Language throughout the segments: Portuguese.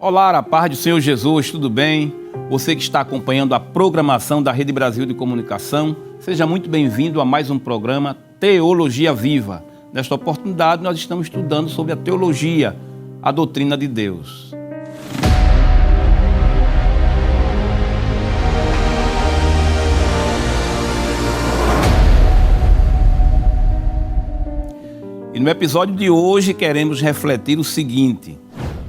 Olá, a paz do Senhor Jesus, tudo bem? Você que está acompanhando a programação da Rede Brasil de Comunicação, seja muito bem-vindo a mais um programa Teologia Viva. Nesta oportunidade, nós estamos estudando sobre a teologia, a doutrina de Deus. E no episódio de hoje queremos refletir o seguinte: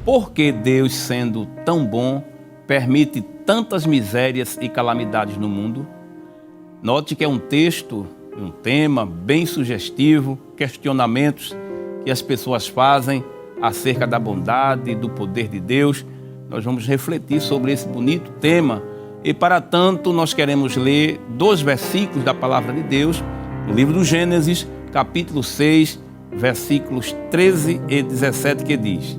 por que Deus, sendo tão bom, permite tantas misérias e calamidades no mundo? Note que é um texto, um tema bem sugestivo, questionamentos que as pessoas fazem acerca da bondade e do poder de Deus. Nós vamos refletir sobre esse bonito tema e, para tanto, nós queremos ler 2 versículos da Palavra de Deus, no livro do Gênesis, capítulo 6, versículos 13 e 17, que diz: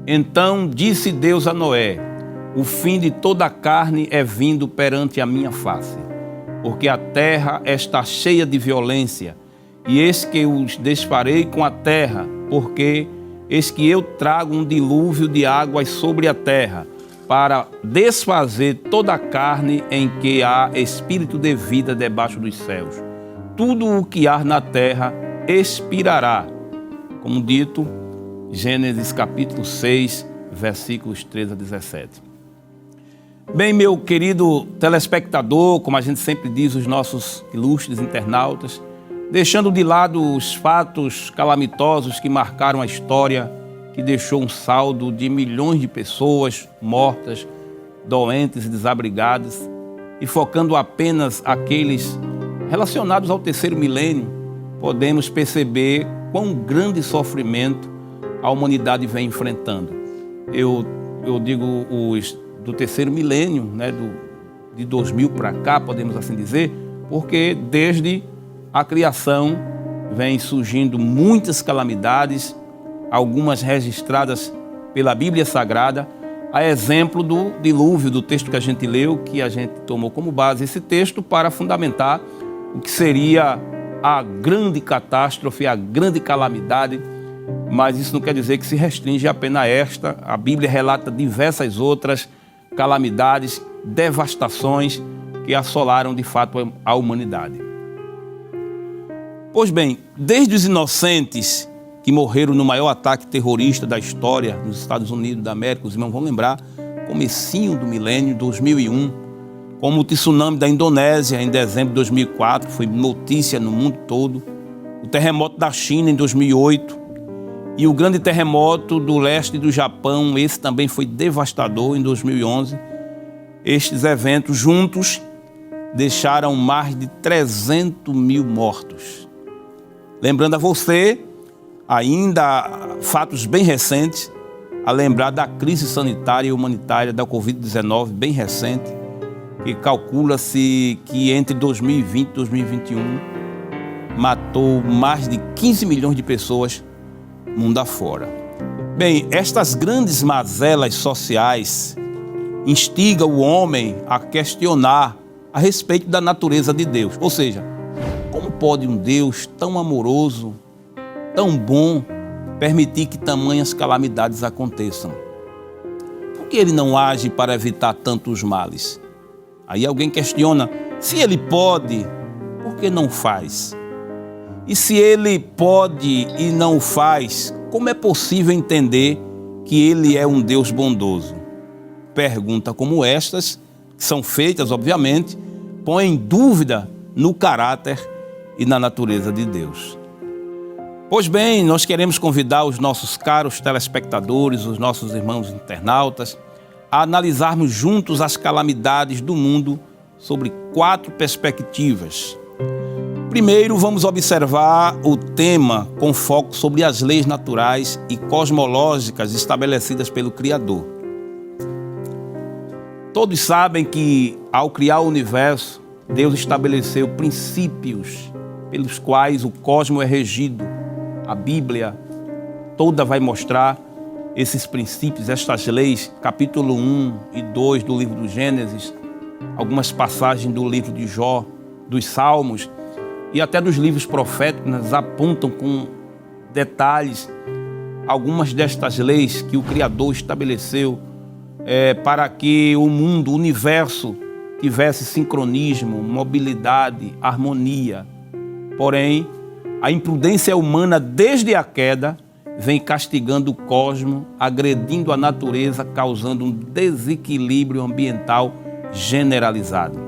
Então disse Deus a Noé: o fim de toda a carne é vindo perante a minha face, porque a terra está cheia de violência, e eis que os desfarei com a terra, porque eis que eu trago um dilúvio de águas sobre a terra, para desfazer toda a carne em que há espírito de vida debaixo dos céus. Tudo o que há na terra expirará. Como dito, Gênesis capítulo 6, versículos 13 a 17. Bem, meu querido telespectador, como a gente sempre diz, os nossos ilustres internautas, deixando de lado os fatos calamitosos que marcaram a história, que deixou um saldo de milhões de pessoas mortas, doentes e desabrigadas, e focando apenas aqueles relacionados ao terceiro milênio, podemos perceber quão grande sofrimento a humanidade vem enfrentando. Eu digo os do terceiro milênio, né, de 2000 para cá, podemos assim dizer, porque desde a criação vem surgindo muitas calamidades, algumas registradas pela Bíblia Sagrada, a exemplo do dilúvio, do texto que a gente leu, que a gente tomou como base esse texto para fundamentar o que seria a grande catástrofe, a grande calamidade. Mas isso não quer dizer que se restringe apenas a esta. A Bíblia relata diversas outras calamidades, devastações que assolaram de fato a humanidade. Pois bem, desde os inocentes que morreram no maior ataque terrorista da história nos Estados Unidos da América, os irmãos vão lembrar, comecinho do milênio, 2001, como o tsunami da Indonésia em dezembro de 2004, foi notícia no mundo todo, o terremoto da China em 2008 e o grande terremoto do leste do Japão, esse também foi devastador em 2011. Estes eventos juntos deixaram mais de 300 mil mortos. Lembrando a você, ainda fatos bem recentes, a lembrar da crise sanitária e humanitária da Covid-19, bem recente, que calcula-se que entre 2020 e 2021 matou mais de 15 milhões de pessoas mundo afora. Bem, estas grandes mazelas sociais instigam o homem a questionar a respeito da natureza de Deus. Ou seja, como pode um Deus tão amoroso, tão bom, permitir que tamanhas calamidades aconteçam? Por que ele não age para evitar tantos males? Aí alguém questiona, se ele pode, por que não faz? E se ele pode e não faz, como é possível entender que ele é um Deus bondoso? Perguntas como estas, que são feitas, obviamente, põem dúvida no caráter e na natureza de Deus. Pois bem, nós queremos convidar os nossos caros telespectadores, os nossos irmãos internautas, a analisarmos juntos as calamidades do mundo sobre 4 perspectivas. Primeiro, vamos observar o tema com foco sobre as leis naturais e cosmológicas estabelecidas pelo Criador. Todos sabem que, ao criar o universo, Deus estabeleceu princípios pelos quais o cosmos é regido. A Bíblia toda vai mostrar esses princípios, estas leis, capítulo 1 e 2 do livro do Gênesis, algumas passagens do livro de Jó, dos Salmos e até dos livros proféticos, apontam com detalhes algumas destas leis que o Criador estabeleceu para que o mundo, o universo, tivesse sincronismo, mobilidade, harmonia. Porém, a imprudência humana, desde a queda, vem castigando o cosmos, agredindo a natureza, causando um desequilíbrio ambiental generalizado.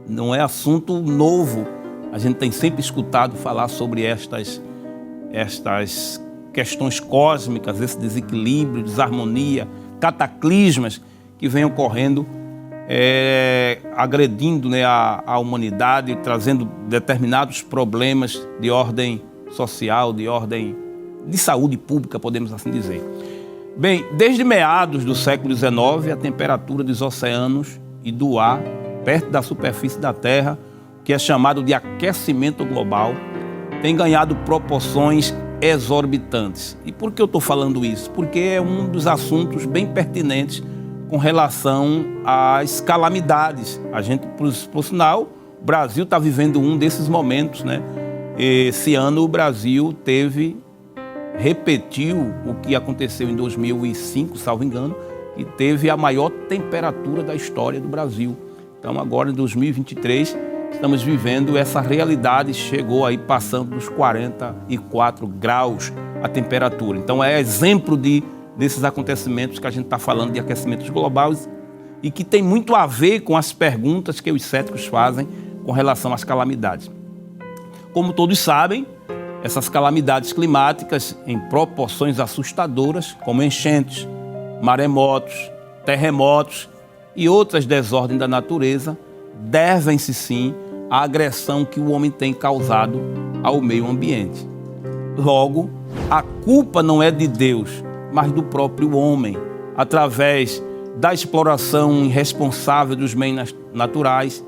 Não é assunto novo. A gente tem sempre escutado falar sobre estas questões cósmicas, esse desequilíbrio, desarmonia, cataclismas que vêm ocorrendo, agredindo, né, a humanidade, trazendo determinados problemas de ordem social, de ordem de saúde pública, podemos assim dizer. Bem, desde meados do século XIX, a temperatura dos oceanos e do ar, perto da superfície da Terra, que é chamado de aquecimento global, tem ganhado proporções exorbitantes. E por que eu estou falando isso? Porque é um dos assuntos bem pertinentes com relação às calamidades. A gente, por sinal, o Brasil está vivendo um desses momentos, né? Esse ano o Brasil repetiu o que aconteceu em 2005, salvo engano, e teve a maior temperatura da história do Brasil. Então agora em 2023 estamos vivendo essa realidade, chegou aí passando dos 44 graus a temperatura. Então é exemplo desses acontecimentos que a gente está falando de aquecimentos globais e que tem muito a ver com as perguntas que os céticos fazem com relação às calamidades. Como todos sabem, essas calamidades climáticas em proporções assustadoras, como enchentes, maremotos, terremotos e outras desordens da natureza, devem-se sim à agressão que o homem tem causado ao meio ambiente. Logo, a culpa não é de Deus, mas do próprio homem, através da exploração irresponsável dos bens naturais,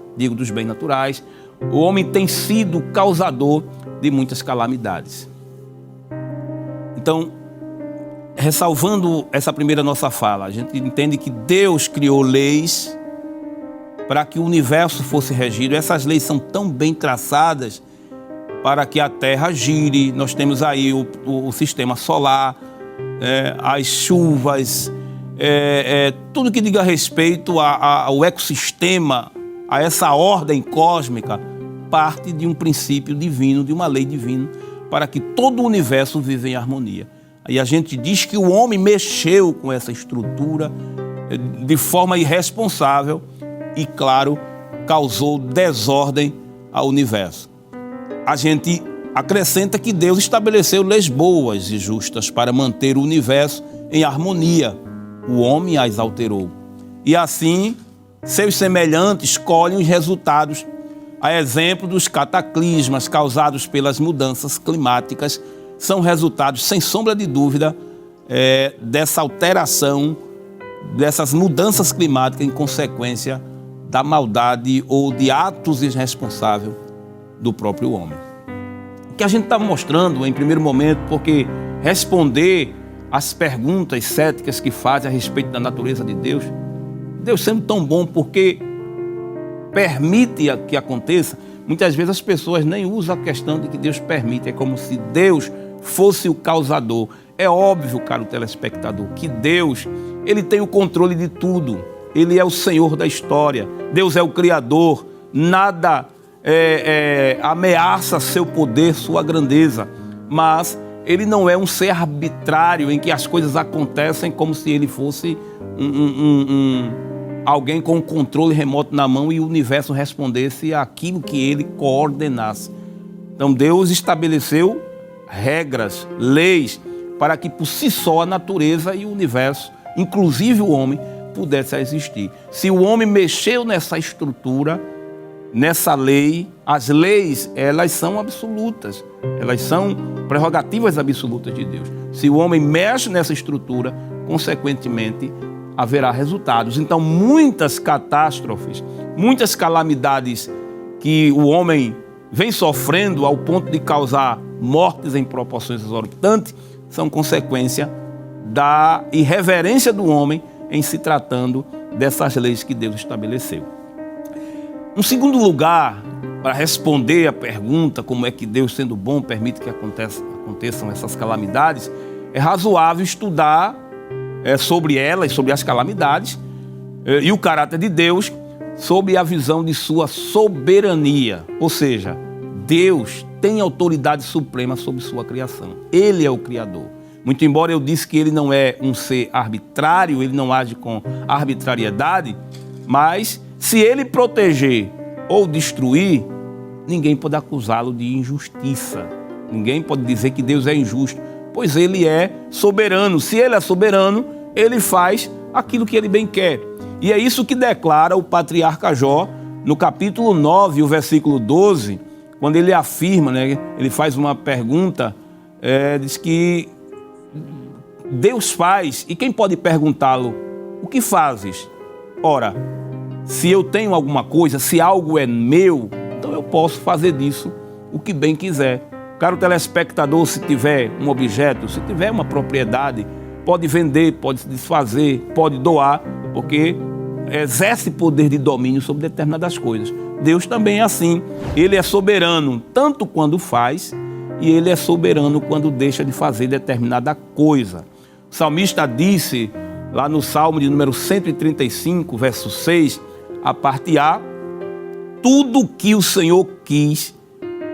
o homem tem sido causador de muitas calamidades. Então, ressalvando essa primeira nossa fala, a gente entende que Deus criou leis para que o universo fosse regido. Essas leis são tão bem traçadas para que a Terra gire. Nós temos aí o sistema solar, as chuvas, tudo que diga respeito ao ecossistema, a essa ordem cósmica, parte de um princípio divino, de uma lei divina, para que todo o universo viva em harmonia. Aí a gente diz que o homem mexeu com essa estrutura de forma irresponsável e, claro, causou desordem ao universo. A gente acrescenta que Deus estabeleceu leis boas e justas para manter o universo em harmonia. O homem as alterou. E assim, seus semelhantes colhem os resultados, a exemplo dos cataclismas causados pelas mudanças climáticas, são resultados, sem sombra de dúvida, dessa alteração, dessas mudanças climáticas em consequência da maldade ou de atos irresponsáveis do próprio homem. O que a gente está mostrando em primeiro momento, porque responder às perguntas céticas que fazem a respeito da natureza de Deus, Deus sendo tão bom, porque permite que aconteça, muitas vezes as pessoas nem usam a questão de que Deus permite, é como se Deus fosse o causador. É óbvio, caro telespectador, que Deus, Ele tem o controle de tudo. Ele é o Senhor da história. Deus é o Criador. Nada ameaça seu poder, sua grandeza. Mas Ele não é um ser arbitrário em que as coisas acontecem como se Ele fosse alguém com o controle remoto na mão e o universo respondesse àquilo que Ele coordenasse. Então Deus estabeleceu regras, leis, para que por si só a natureza e o universo, inclusive o homem, pudesse existir. Se o homem mexeu nessa estrutura, nessa lei, as leis, elas são absolutas, elas são prerrogativas absolutas de Deus. Se o homem mexe nessa estrutura, consequentemente, haverá resultados. Então, muitas catástrofes, muitas calamidades que o homem vem sofrendo ao ponto de causar mortes em proporções exorbitantes, são consequência da irreverência do homem em se tratando dessas leis que Deus estabeleceu. Um segundo lugar, para responder a pergunta como é que Deus, sendo bom, permite que aconteçam essas calamidades, é razoável estudar sobre elas, sobre as calamidades e o caráter de Deus, sob a visão de sua soberania. Ou seja, Deus tem autoridade suprema sobre sua criação. Ele é o Criador. Muito embora eu disse que ele não é um ser arbitrário, ele não age com arbitrariedade, mas se ele proteger ou destruir, ninguém pode acusá-lo de injustiça. Ninguém pode dizer que Deus é injusto, pois ele é soberano. Se ele é soberano, ele faz aquilo que ele bem quer. E é isso que declara o patriarca Jó no capítulo 9, o versículo 12, quando ele afirma, ele faz uma pergunta, diz que Deus faz, e quem pode perguntá-lo, o que fazes? Ora, se eu tenho alguma coisa, se algo é meu, então eu posso fazer disso o que bem quiser. Caro telespectador, se tiver um objeto, se tiver uma propriedade, pode vender, pode se desfazer, pode doar, porque exerce poder de domínio sobre determinadas coisas. Deus também é assim. Ele é soberano tanto quando faz, e ele é soberano quando deixa de fazer determinada coisa. O salmista disse, lá no Salmo de número 135, verso 6, a parte A, tudo que o Senhor quis,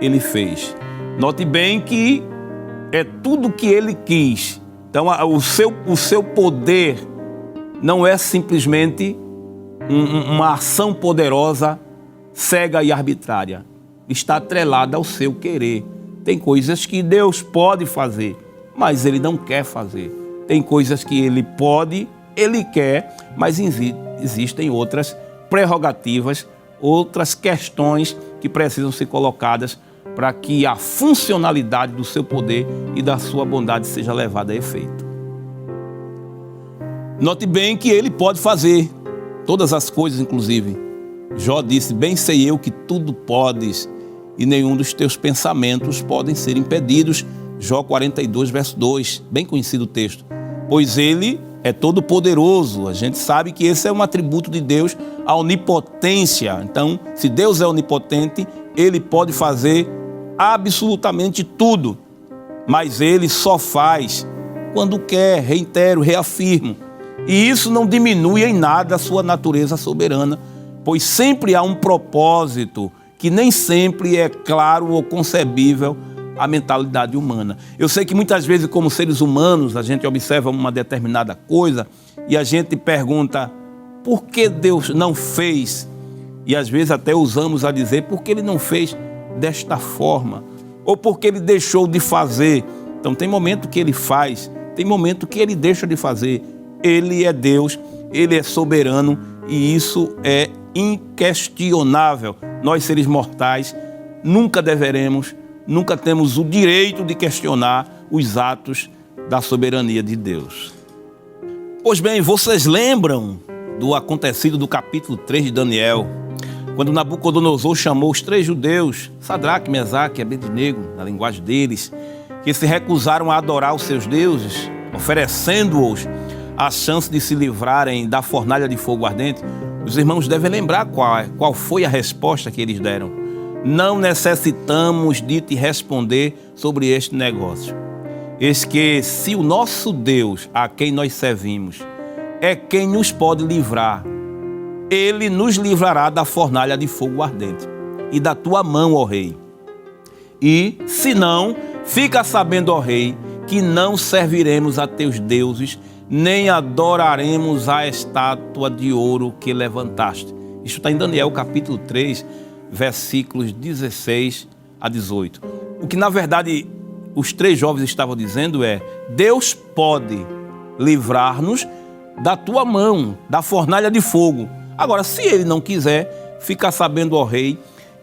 ele fez. Note bem que é tudo que ele quis. Então, o seu poder não é simplesmente uma ação poderosa, cega e arbitrária. Está atrelada ao seu querer. Tem coisas que Deus pode fazer, mas ele não quer fazer. Tem coisas que ele pode, ele quer, mas existem outras prerrogativas, outras questões que precisam ser colocadas para que a funcionalidade do seu poder e da sua bondade seja levada a efeito. Note bem que ele pode fazer todas as coisas, inclusive. Jó disse, bem sei eu que tudo podes e nenhum dos teus pensamentos podem ser impedidos. Jó 42, verso 2, bem conhecido o texto. Pois ele é todo poderoso. A gente sabe que esse é um atributo de Deus, a onipotência. Então, se Deus é onipotente, ele pode fazer absolutamente tudo, mas ele só faz quando quer, reitero, reafirmo. E isso não diminui em nada a sua natureza soberana, pois sempre há um propósito que nem sempre é claro ou concebível à mentalidade humana. Eu sei que muitas vezes, como seres humanos, a gente observa uma determinada coisa e a gente pergunta, por que Deus não fez? E às vezes até usamos a dizer, por que ele não fez desta forma? Ou porque ele deixou de fazer? Então tem momento que ele faz, tem momento que ele deixa de fazer. Ele é Deus, ele é soberano e isso é inquestionável. Nós, seres mortais, nunca temos o direito de questionar os atos da soberania de Deus. Pois bem, vocês lembram do acontecido do capítulo 3 de Daniel, quando Nabucodonosor chamou os 3 judeus, Sadraque, Mesaque e Abednego, na linguagem deles, que se recusaram a adorar os seus deuses, oferecendo-os a chance de se livrarem da fornalha de fogo ardente. Os irmãos devem lembrar qual foi a resposta que eles deram. Não necessitamos de te responder sobre este negócio. Eis que se o nosso Deus, a quem nós servimos, é quem nos pode livrar, ele nos livrará da fornalha de fogo ardente e da tua mão, ó rei. E, se não, fica sabendo, ó rei, que não serviremos a teus deuses, nem adoraremos a estátua de ouro que levantaste. Isso está em Daniel capítulo 3, versículos 16 a 18. O que na verdade os 3 jovens estavam dizendo é, Deus pode livrar-nos da tua mão, da fornalha de fogo. Agora, se ele não quiser, fica sabendo, ó rei,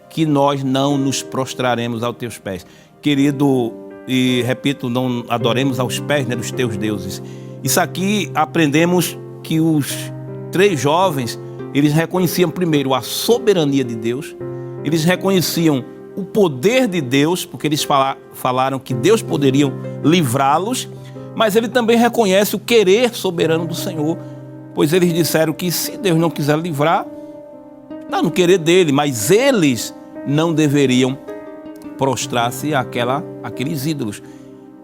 que nós não nos prostraremos aos teus pés. Querido, e repito, não adoremos aos pés dos teus deuses. Isso aqui aprendemos que os 3 jovens, eles reconheciam primeiro a soberania de Deus, eles reconheciam o poder de Deus, porque eles falaram que Deus poderia livrá-los, mas ele também reconhece o querer soberano do Senhor, pois eles disseram que se Deus não quiser livrar, está no querer dele, mas eles não deveriam prostrar-se àqueles ídolos.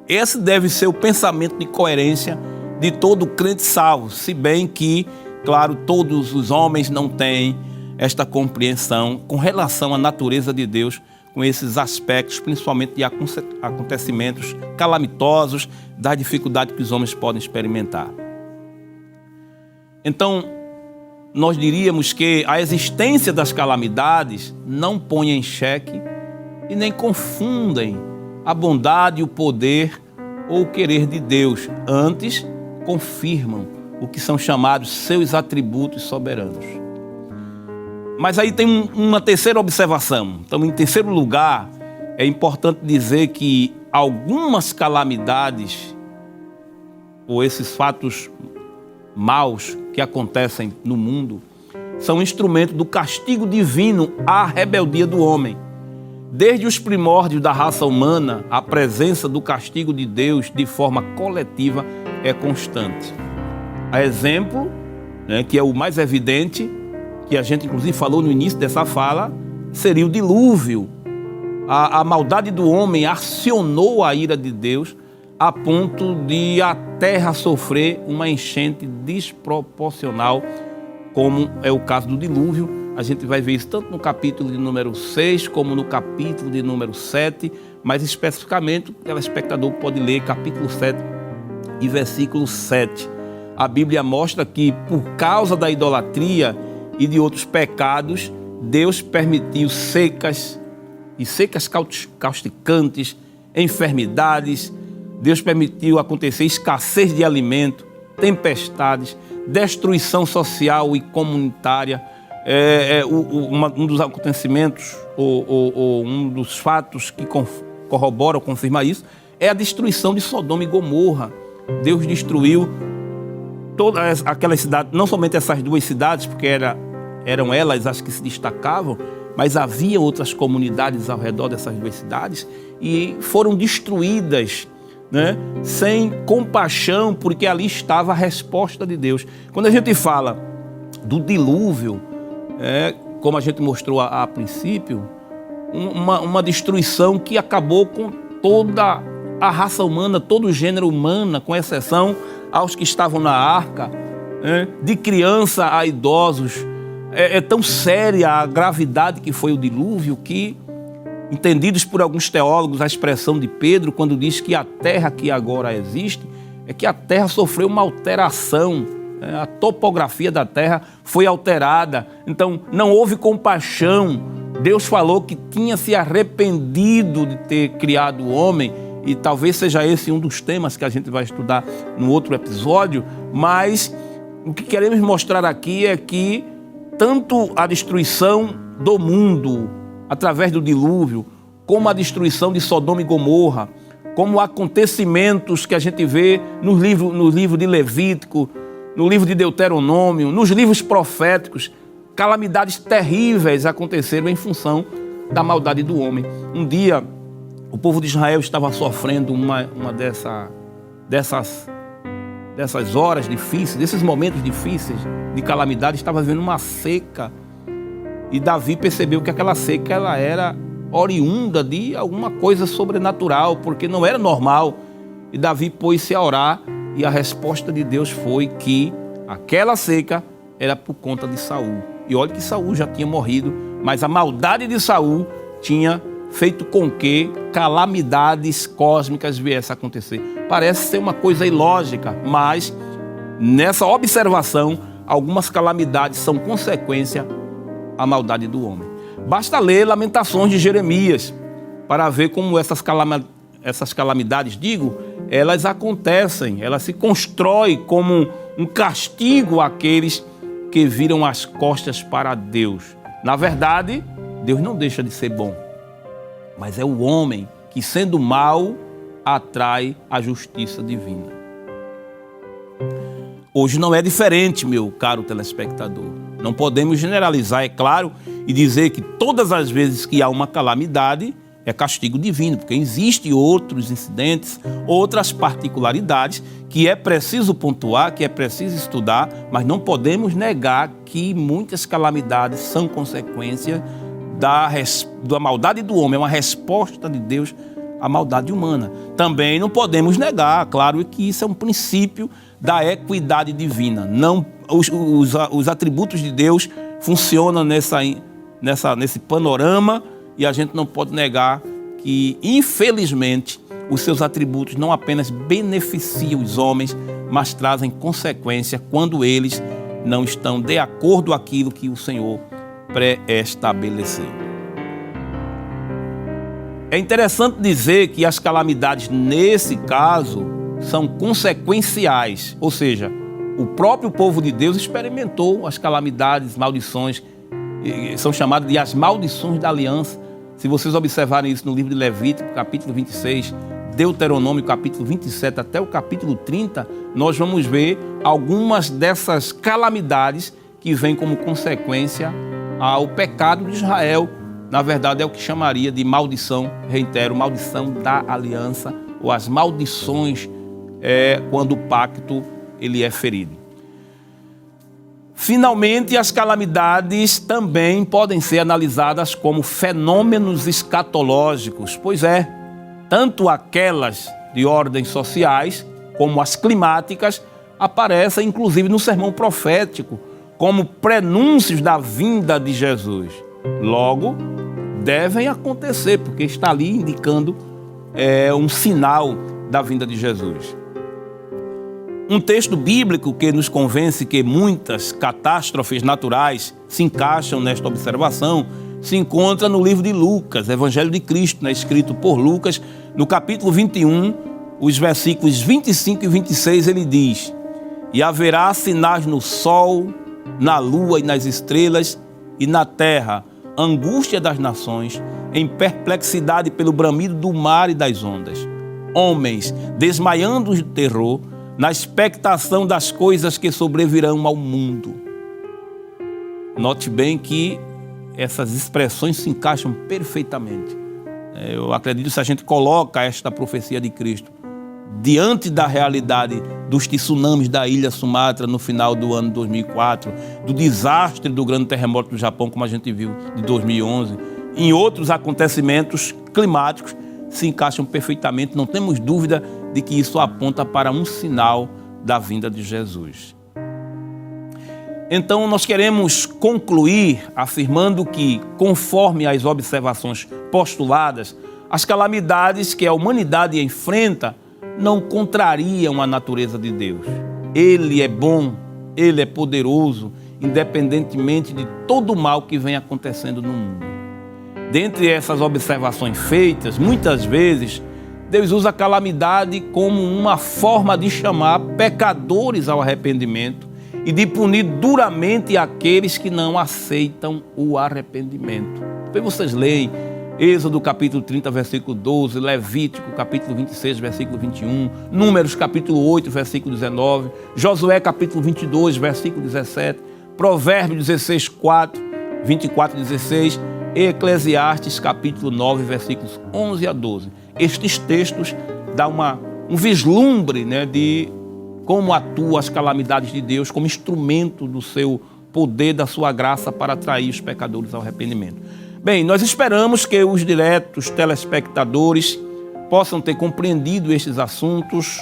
Esse deve ser o pensamento de coerência de todo crente salvo, se bem que, claro, todos os homens não têm esta compreensão com relação à natureza de Deus, com esses aspectos, principalmente de acontecimentos calamitosos, da dificuldade que os homens podem experimentar. Então, nós diríamos que a existência das calamidades não põe em xeque e nem confundem a bondade, o poder ou o querer de Deus. Antes, confirmam o que são chamados seus atributos soberanos. Mas aí tem uma terceira observação. Então, em terceiro lugar, é importante dizer que algumas calamidades, ou esses fatos maus que acontecem no mundo, são instrumento do castigo divino à rebeldia do homem. Desde os primórdios da raça humana, a presença do castigo de Deus de forma coletiva é constante. A exemplo, que é o mais evidente, que a gente inclusive falou no início dessa fala, seria o dilúvio. A maldade do homem acionou a ira de Deus a ponto de a terra sofrer uma enchente desproporcional, como é o caso do dilúvio. A gente vai ver isso tanto no capítulo de número 6, como no capítulo de número 7, mas especificamente o telespectador pode ler capítulo 7 e versículo 7. A Bíblia mostra que, por causa da idolatria e de outros pecados, Deus permitiu secas causticantes, enfermidades. Deus permitiu acontecer escassez de alimento, tempestades, destruição social e comunitária. Um dos acontecimentos, ou um dos fatos que corroboram, confirma isso, é a destruição de Sodoma e Gomorra. Deus destruiu todas aquelas cidades, não somente essas duas cidades, porque eram elas as que se destacavam, mas havia outras comunidades ao redor dessas duas cidades e foram destruídas, sem compaixão, porque ali estava a resposta de Deus. Quando a gente fala do dilúvio, como a gente mostrou a princípio, uma destruição que acabou com toda a raça humana, todo o gênero humano, com exceção aos que estavam na arca, de criança a idosos. É tão séria a gravidade que foi o dilúvio que, entendidos por alguns teólogos, a expressão de Pedro, quando diz que a terra que agora existe, é que a terra sofreu uma alteração, a topografia da terra foi alterada, então não houve compaixão. Deus falou que tinha se arrependido de ter criado o homem, e talvez seja esse um dos temas que a gente vai estudar no outro episódio, mas o que queremos mostrar aqui é que tanto a destruição do mundo através do dilúvio, como a destruição de Sodoma e Gomorra, como acontecimentos que a gente vê no livro de Levítico, no livro de Deuteronômio, nos livros proféticos, calamidades terríveis aconteceram em função da maldade do homem. Um dia, o povo de Israel estava sofrendo uma dessas horas difíceis, desses momentos difíceis de calamidade, estava vendo uma seca. E Davi percebeu que aquela seca ela era oriunda de alguma coisa sobrenatural, porque não era normal. E Davi pôs-se a orar, e a resposta de Deus foi que aquela seca era por conta de Saul. E olha que Saul já tinha morrido, mas a maldade de Saul tinha feito com que calamidades cósmicas viessem a acontecer. Parece ser uma coisa ilógica, mas nessa observação, algumas calamidades são consequência da maldade do homem. Basta ler Lamentações de Jeremias para ver como essas calamidades, elas acontecem, elas se constroem como um castigo àqueles que viram as costas para Deus. Na verdade, Deus não deixa de ser bom, mas é o homem que, sendo mau, atrai a justiça divina. Hoje não é diferente, meu caro telespectador. Não podemos generalizar, é claro, e dizer que todas as vezes que há uma calamidade é castigo divino, porque existem outros incidentes, outras particularidades que é preciso pontuar, que é preciso estudar, mas não podemos negar que muitas calamidades são consequência da maldade do homem, é uma resposta de Deus a maldade humana. Também não podemos negar, claro, que isso é um princípio da equidade divina. Não, os atributos de Deus funcionam nesse panorama, e a gente não pode negar que, infelizmente, os seus atributos não apenas beneficiam os homens, mas trazem consequência quando eles não estão de acordo com aquilo que o Senhor pré-estabeleceu. É interessante dizer que as calamidades, nesse caso, são consequenciais, ou seja, o próprio povo de Deus experimentou as calamidades, maldições, são chamadas de as maldições da aliança. Se vocês observarem isso no livro de Levítico, capítulo 26, Deuteronômio, capítulo 27 até o capítulo 30, nós vamos ver algumas dessas calamidades que vêm como consequência ao pecado de Israel. Na verdade, é o que chamaria de maldição, reitero, maldição da aliança, ou as maldições quando o pacto ele é ferido. Finalmente, as calamidades também podem ser analisadas como fenômenos escatológicos, pois tanto aquelas de ordens sociais como as climáticas aparecem inclusive no sermão profético como prenúncios da vinda de Jesus. Logo, devem acontecer, porque está ali indicando um sinal da vinda de Jesus. Um texto bíblico que nos convence que muitas catástrofes naturais se encaixam nesta observação se encontra no livro de Lucas, Evangelho de Cristo, escrito por Lucas, no capítulo 21, os versículos 25 e 26, ele diz: "E haverá sinais no sol, na lua e nas estrelas, e na terra, angústia das nações, em perplexidade pelo bramido do mar e das ondas. Homens desmaiando de terror, na expectação das coisas que sobrevirão ao mundo." Note bem que essas expressões se encaixam perfeitamente. Eu acredito que se a gente coloca esta profecia de Cristo diante da realidade dos tsunamis da ilha Sumatra no final do ano 2004, do desastre do grande terremoto do Japão, como a gente viu, de 2011, em outros acontecimentos climáticos, se encaixam perfeitamente. Não temos dúvida de que isso aponta para um sinal da vinda de Jesus. Então, nós queremos concluir afirmando que, conforme as observações postuladas, as calamidades que a humanidade enfrenta não contrariam a natureza de Deus. Ele é bom, Ele é poderoso, independentemente de todo o mal que vem acontecendo no mundo. Dentre essas observações feitas, muitas vezes, Deus usa a calamidade como uma forma de chamar pecadores ao arrependimento e de punir duramente aqueles que não aceitam o arrependimento. Depois vocês leem Êxodo capítulo 30, versículo 12, Levítico capítulo 26, versículo 21, Números capítulo 8, versículo 19, Josué capítulo 22, versículo 17, Provérbios 16, 24 e 16, e Eclesiastes capítulo 9, versículos 11 a 12. Estes textos dão um vislumbre, de como atuam as calamidades de Deus como instrumento do seu poder, da sua graça para atrair os pecadores ao arrependimento. Bem, nós esperamos que os diretos telespectadores possam ter compreendido estes assuntos,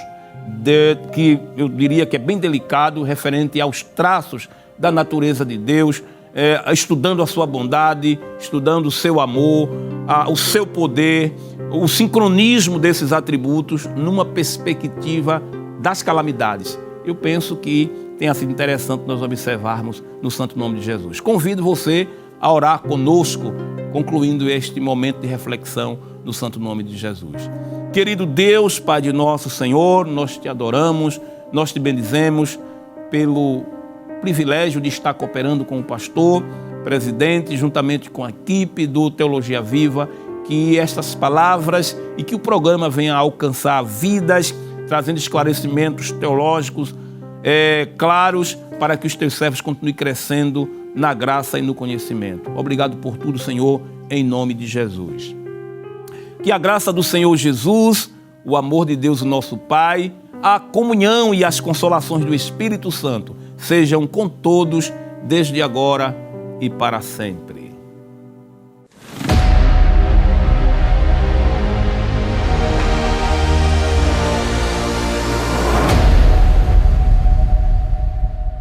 que eu diria que é bem delicado, referente aos traços da natureza de Deus, estudando a sua bondade, estudando o seu amor, o seu poder, o sincronismo desses atributos numa perspectiva das calamidades. Eu penso que tenha sido interessante nós observarmos no santo nome de Jesus. Convido você a orar conosco, concluindo este momento de reflexão no santo nome de Jesus. Querido Deus, Pai de nosso Senhor, nós te adoramos, nós te bendizemos pelo privilégio de estar cooperando com o pastor, presidente, juntamente com a equipe do Teologia Viva, que estas palavras e que o programa venha a alcançar vidas, trazendo esclarecimentos teológicos claros para que os teus servos continuem crescendo na graça e no conhecimento. Obrigado por tudo, Senhor, em nome de Jesus. Que a graça do Senhor Jesus, o amor de Deus, o nosso Pai, a comunhão e as consolações do Espírito Santo sejam com todos, desde agora e para sempre.